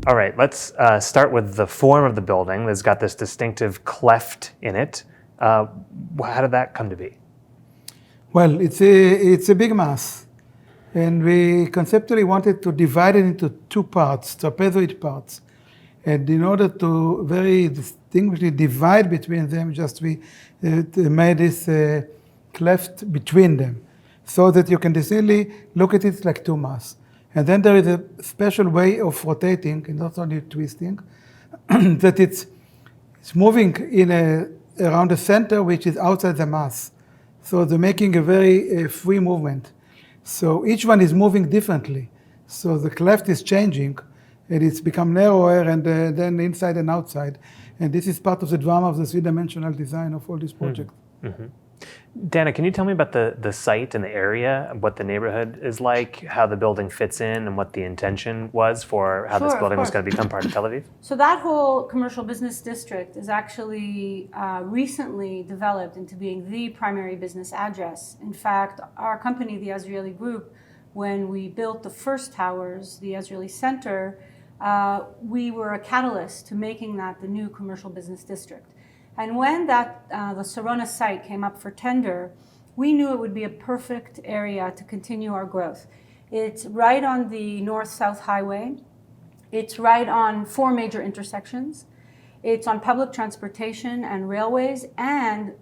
All right, let's start with the form of the building. It's got this distinctive cleft in it. How did that come to be? Well, it's a big mass, and we conceptually wanted to divide it into two parts, trapezoid parts. And in order to very distinctly divide between them, we made this cleft between them, so that you can distinctly look at it like two masses. And then there is a special way of rotating, and not only twisting, that it's moving around the center, which is outside the mass. So they're making a very free movement. So each one is moving differently. So the cleft is changing, and it's become narrower, and then inside and outside. And this is part of the drama of the three-dimensional design of all this project. Mm-hmm. Danna, can you tell me about the site and the area, what the neighborhood is like, how the building fits in, and what the intention was for how this building was going to become part of Tel Aviv? So that whole commercial business district is actually recently developed into being the primary business address. In fact, our company, the Azrieli Group, when we built the first towers, the Azrieli Center, we were a catalyst to making that the new commercial business district. And when the Sarona site came up for tender, we knew it would be a perfect area to continue our growth. It's right on the north-south highway. It's right on 4 major intersections. It's on public transportation and railways, and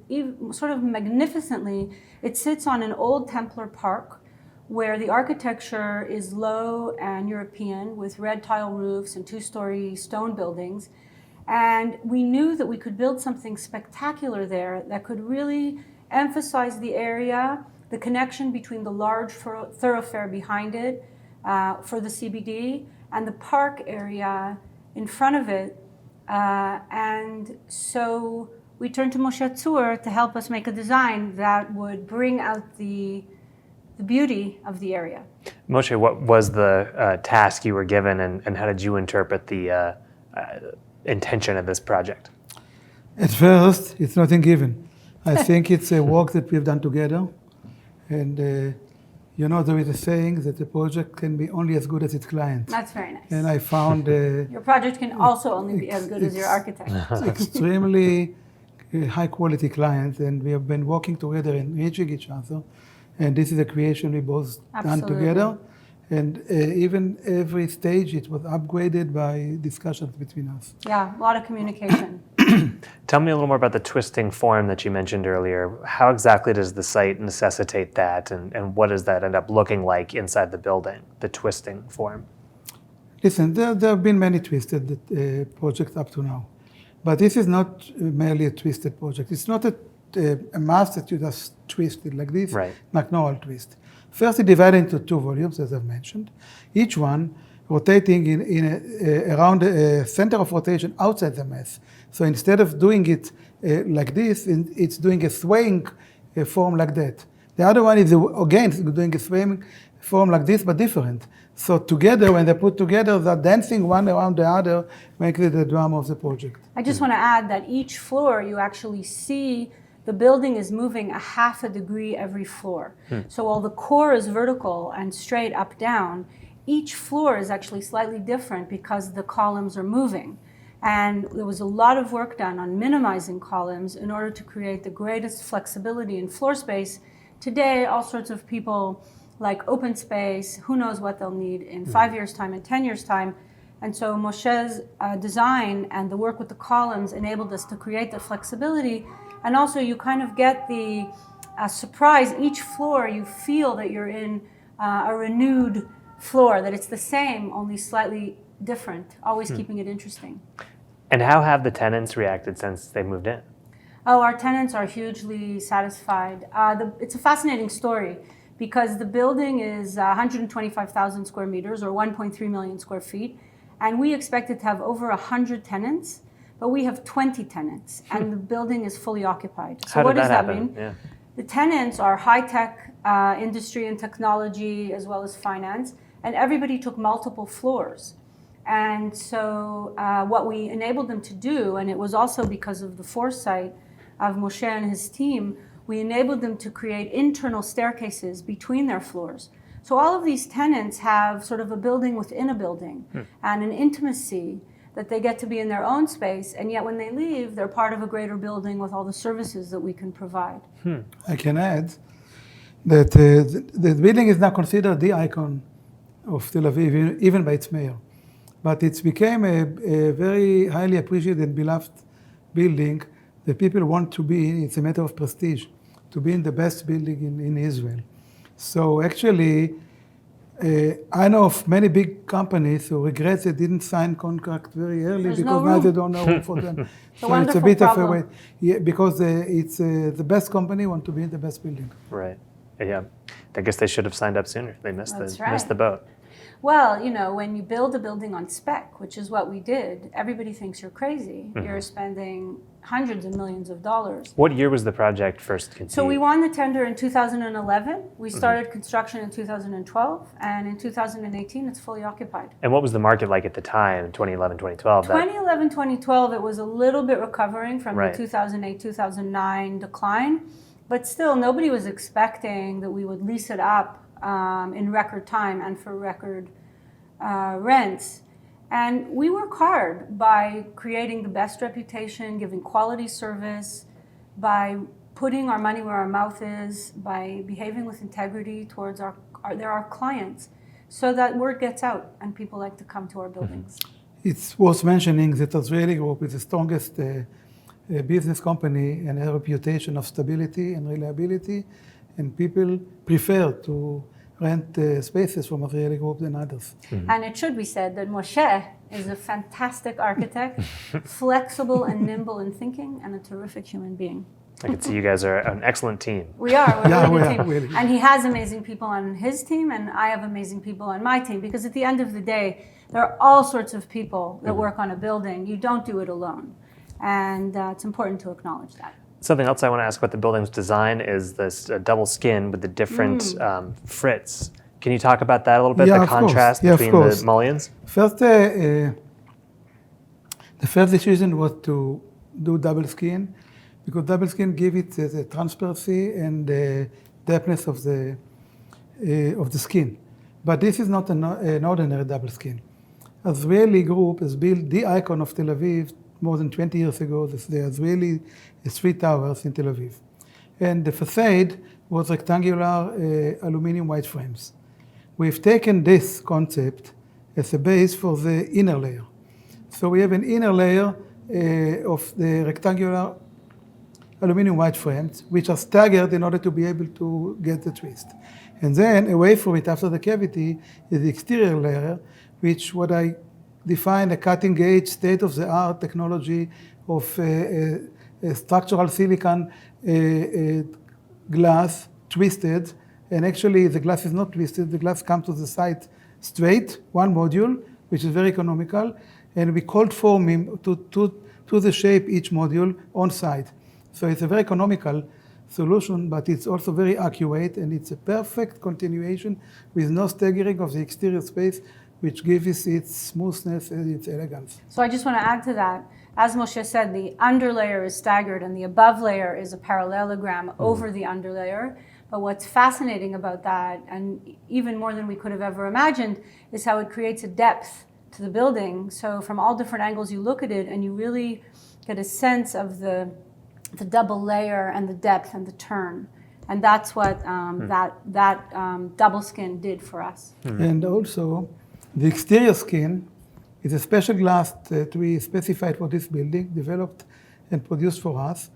sort of magnificently, it sits on an old Templar park where the architecture is low and European with red tile roofs and 2-story stone buildings. And we knew that we could build something spectacular there that could really emphasize the area, the connection between the large thoroughfare behind it for the CBD and the park area in front of it. And so we turned to Moshe Tzur to help us make a design that would bring out the beauty of the area. Moshe, what was the task you were given, and how did you interpret the intention of this project? At first, it's nothing given. I think it's a work that we've done together. And there is a saying that a project can be only as good as its client. That's very nice. And I found your project can also only be as good as your architect. Extremely high quality client, and we have been working together and reaching each other. And this is a creation we both done together. And even every stage it was upgraded by discussions between us. Yeah, a lot of communication. Tell me a little more about the twisting form that you mentioned earlier. How exactly does the site necessitate that, and what does that end up looking like inside the building, the twisting form? Listen, there have been many twisted projects up to now. But this is not merely a twisted project. It's not a mass that you just twist it like this, right. Like normal twist. First, it divided into 2 volumes, as I've mentioned, each one rotating around a center of rotation outside the mass. So instead of doing it like this, it's doing a swaying form like that. The other one is, again, doing a swaying form like this, but different. So together, when they put together, they're dancing one around the other, making it the drama of the project. I just want to add that each floor, you actually see the building is moving a 0.5 degree every floor. So while the core is vertical and straight up down, each floor is actually slightly different because the columns are moving. And there was a lot of work done on minimizing columns in order to create the greatest flexibility in floor space. Today, all sorts of people like open space, who knows what they'll need in 5 years' time and 10 years' time. And so Moshe's design and the work with the columns enabled us to create the flexibility. And also you kind of get the surprise. Each floor, you feel that you're in a renewed floor, that it's the same, only slightly different, always keeping it interesting. And how have the tenants reacted since they moved in? Oh, our tenants are hugely satisfied. It's a fascinating story because the building is 125,000 square meters or 1.3 million square feet. And we expected to have over 100 tenants. But we have 20 tenants, and the building is fully occupied. So what does that mean? Yeah. The tenants are high-tech industry and technology, as well as finance, and everybody took multiple floors. And so what we enabled them to do, and it was also because of the foresight of Moshe and his team, we enabled them to create internal staircases between their floors. So all of these tenants have sort of a building within a building and an intimacy that they get to be in their own space, and yet when they leave, they're part of a greater building with all the services that we can provide. I can add that the building is now considered the icon of Tel Aviv, even by its mayor. But it's became a very highly appreciated and beloved building that people want to be in. It's a matter of prestige, to be in the best building in Israel. So actually, I know of many big companies who regret they didn't sign contract very early because now they don't know who for them. So it's a bit of a way, because it's the best company want to be in the best building. Right. Yeah. I guess they should have signed up sooner. They missed missed the boat. Well, when you build a building on spec, which is what we did, everybody thinks you're crazy. You're spending hundreds of millions of dollars. What year was the project first conceived? So we won the tender in 2011. We started construction in 2012, and in 2018, it's fully occupied. And what was the market like at the time, 2011, 2012? 2011, 2012, it was a little bit recovering from the 2008, 2009 decline, but still nobody was expecting that we would lease it up in record time and for record rents. And we work hard by creating the best reputation, giving quality service, by putting our money where our mouth is, by behaving with integrity towards our clients, so that word gets out and people like to come to our buildings. It's worth mentioning that Azrieli Group is the strongest business company and a reputation of stability and reliability, and people prefer to rent spaces from Azrieli Group than others. And it should be said that Moshe is a fantastic architect, flexible and nimble in thinking, and a terrific human being. I can see you guys are an excellent team. We are. We're a really good team. Really. And he has amazing people on his team, and I have amazing people on my team, because at the end of the day, there are all sorts of people that work on a building. You don't do it alone. And it's important to acknowledge that. Something else I want to ask about the building's design is this double skin with the different frits. Can you talk about that a little bit, the contrast between the mullions? First, the first decision was to do double skin, because double skin gives it the transparency and the depthness of the skin. But this is not an ordinary double skin. Azrieli Group has built the icon of Tel Aviv more than 20 years ago, the Azrieli Street Towers in Tel Aviv. And the facade was rectangular aluminum white frames. We've taken this concept as a base for the inner layer. So we have an inner layer of the rectangular aluminum white frames, which are staggered in order to be able to get the twist. And then away from it, after the cavity, is the exterior layer, which what I define a cutting-edge, state-of-the-art technology of structural silicon glass, twisted, and actually the glass is not twisted, the glass comes to the side straight, one module, which is very economical, and we cold form him to the shape each module on site. So it's a very economical solution, but it's also very accurate, and it's a perfect continuation with no staggering of the exterior space, which gives its smoothness and its elegance. So I just want to add to that. As Moshe said, the underlayer is staggered and the above layer is a parallelogram over the underlayer. But what's fascinating about that, and even more than we could have ever imagined, is how it creates a depth to the building. So from all different angles you look at it, and you really get a sense of the double layer and the depth and the turn. And that's what that double skin did for us. And also, the exterior skin is a special glass that we specified for this building, developed and produced for us,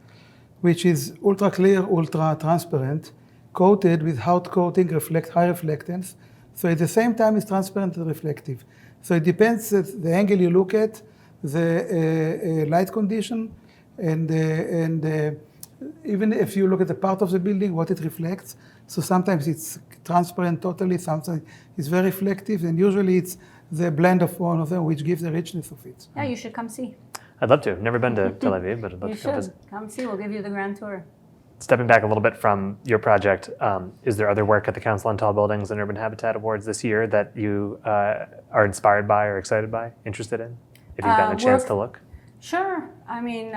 which is ultra clear, ultra transparent, coated with hard coating, high reflectance. So at the same time, it's transparent and reflective. So it depends the angle you look at, the light condition, and even if you look at the part of the building, what it reflects. So sometimes it's transparent totally, sometimes it's very reflective, and usually it's the blend of one of them which gives the richness of it. Yeah, you should come see. I'd love to. I've never been to Tel Aviv, but I'd love to come visit. Come see. We'll give you the grand tour. Stepping back a little bit from your project, is there other work at the Council on Tall Buildings and Urban Habitat Awards this year that you are inspired by or excited by, interested in, if you've gotten a chance to look? Sure. I mean,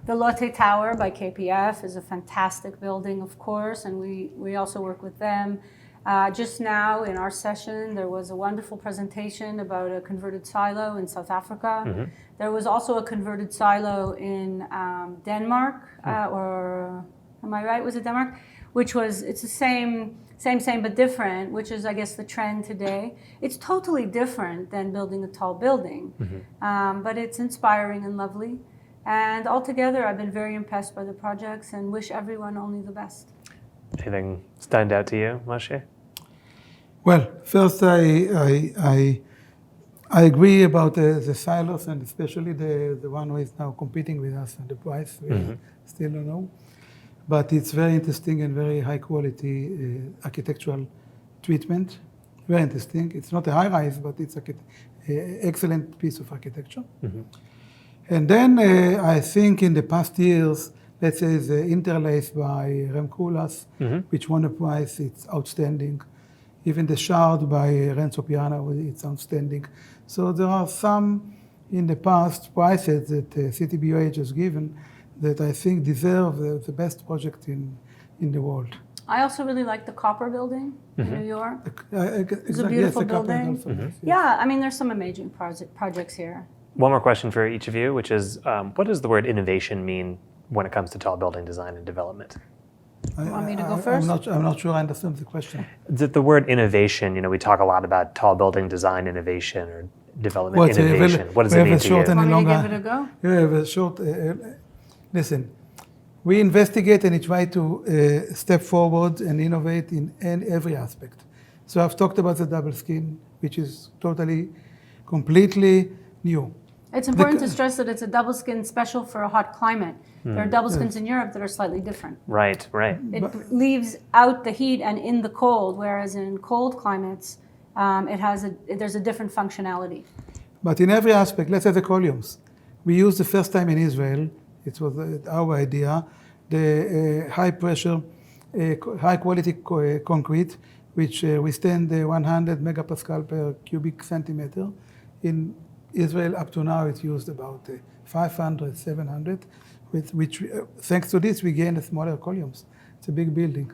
the Lotte Tower by KPF is a fantastic building, of course, and we also work with them. Just now in our session, there was a wonderful presentation about a converted silo in South Africa. There was also a converted silo in Denmark, or am I right? Was it Denmark? Which was, it's the same, but different, which is, I guess, the trend today. It's totally different than building a tall building, but it's inspiring and lovely. And altogether, I've been very impressed by the projects and wish everyone only the best. Anything stand out to you, Moshe? Well, first I agree about the silos, and especially the one who is now competing with us on the price. We still don't know. But it's very interesting and very high quality architectural treatment. Very interesting. It's not a high rise, but it's an excellent piece of architecture. And then I think in the past years, let's say the interlace by Rem Koolhaas, which won a prize, it's outstanding. Even the shard by Renzo Piana, it's outstanding. So there are some in the past prizes that CTBUH has given that I think deserve the best project in the world. I also really like the Copper Building in New York. It's a beautiful building. Also, yes. Yeah, I mean, there's some amazing projects here. One more question for each of you, which is, what does the word innovation mean when it comes to tall building design and development? You want me to go first? I'm not sure I understand the question. The word innovation, we talk a lot about tall building design innovation or development innovation. What does it mean to you? Want me to give it a go? You have a short... listen, we investigate and we try to step forward and innovate in every aspect. So I've talked about the double skin, which is totally, completely new. It's important to stress that it's a double skin special for a hot climate. There are double skins in Europe that are slightly different. Right. It leaves out the heat and in the cold, whereas in cold climates, there's a different functionality. But in every aspect, let's say the columns. We used the first time in Israel, it was our idea, the high pressure, high quality concrete, which withstand 100 megapascal per cubic centimeter. In Israel, up to now, it's used about 500, 700, which thanks to this, we gained smaller columns. It's a big building.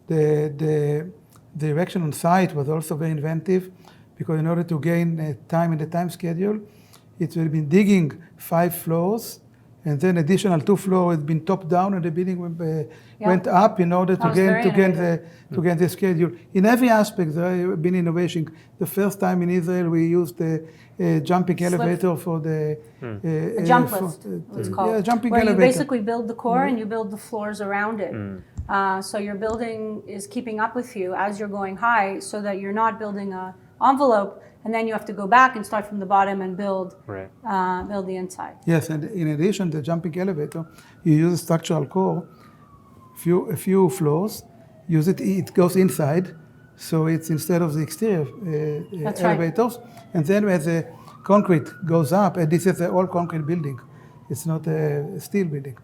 The erection on site was also very inventive, because in order to gain time in the time schedule, it will be digging 5 floors, and then additional 2 floors had been top down, and the building went up in order to gain the schedule. In every aspect, there have been innovation. The first time in Israel, we used a jumping elevator for the a jump lift. It's called. Yeah, jumping where elevator. You basically build the core and you build the floors around it. So your building is keeping up with you as you're going high, so that you're not building an envelope. And then you have to go back and start from the bottom and build the inside. Yes, and in addition, the jumping elevator, you use a structural core, a few floors, it goes inside, so it's instead of the exterior elevators. Right. And then as the concrete goes up, and this is an all-concrete building, it's not a steel building.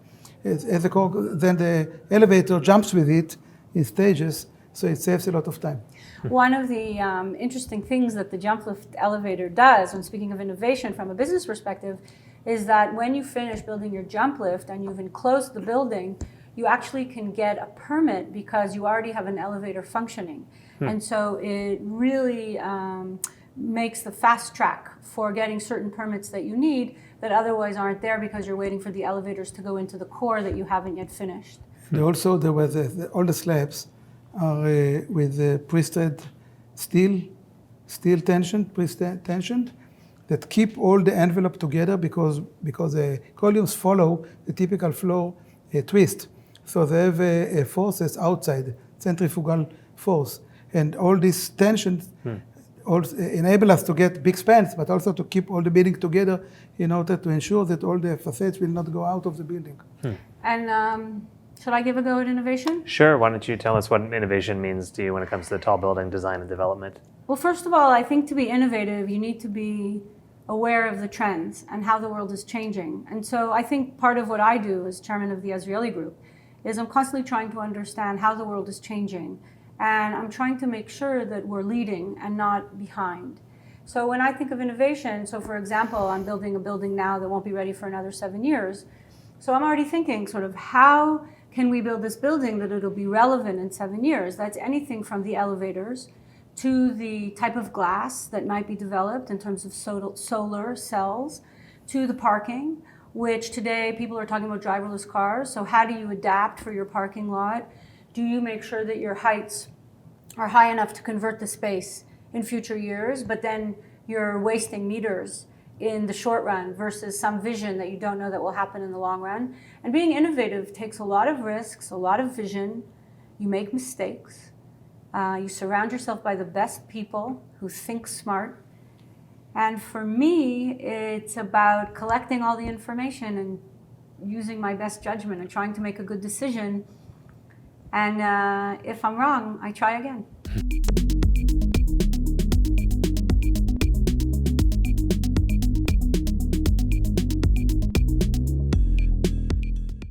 Then the elevator jumps with it in stages, so it saves a lot of time. One of the interesting things that the jump lift elevator does, when speaking of innovation from a business perspective, is that when you finish building your jump lift and you've enclosed the building, you actually can get a permit because you already have an elevator functioning. And so it really makes the fast track for getting certain permits that you need that otherwise aren't there because you're waiting for the elevators to go into the core that you haven't yet finished. Also, there was all the slabs are with pre-stressed steel tensioned that keep all the envelope together because the columns follow the typical floor twist. So they have forces outside, centrifugal force. And all these tensions also enable us to get big spans, but also to keep all the building together in order to ensure that all the facades will not go out of the building. And should I give a go at innovation? Sure. Why don't you tell us what innovation means to you when it comes to the tall building design and development? Well, first of all, I think to be innovative, you need to be aware of the trends and how the world is changing. And so I think part of what I do as chairman of the Azrieli Group is I'm constantly trying to understand how the world is changing. And I'm trying to make sure that we're leading and not behind. So when I think of innovation, so for example, I'm building a building now that won't be ready for another 7 years. So I'm already thinking sort of how can we build this building that it'll be relevant in 7 years? That's anything from the elevators to the type of glass that might be developed in terms of solar cells, to the parking, which today people are talking about driverless cars. So how do you adapt for your parking lot? Do you make sure that your heights are high enough to convert the space in future years, but then you're wasting meters in the short run versus some vision that you don't know that will happen in the long run? And being innovative takes a lot of risks, a lot of vision. You make mistakes. You surround yourself by the best people who think smart. And for me, it's about collecting all the information and using my best judgment and trying to make a good decision. And if I'm wrong, I try again.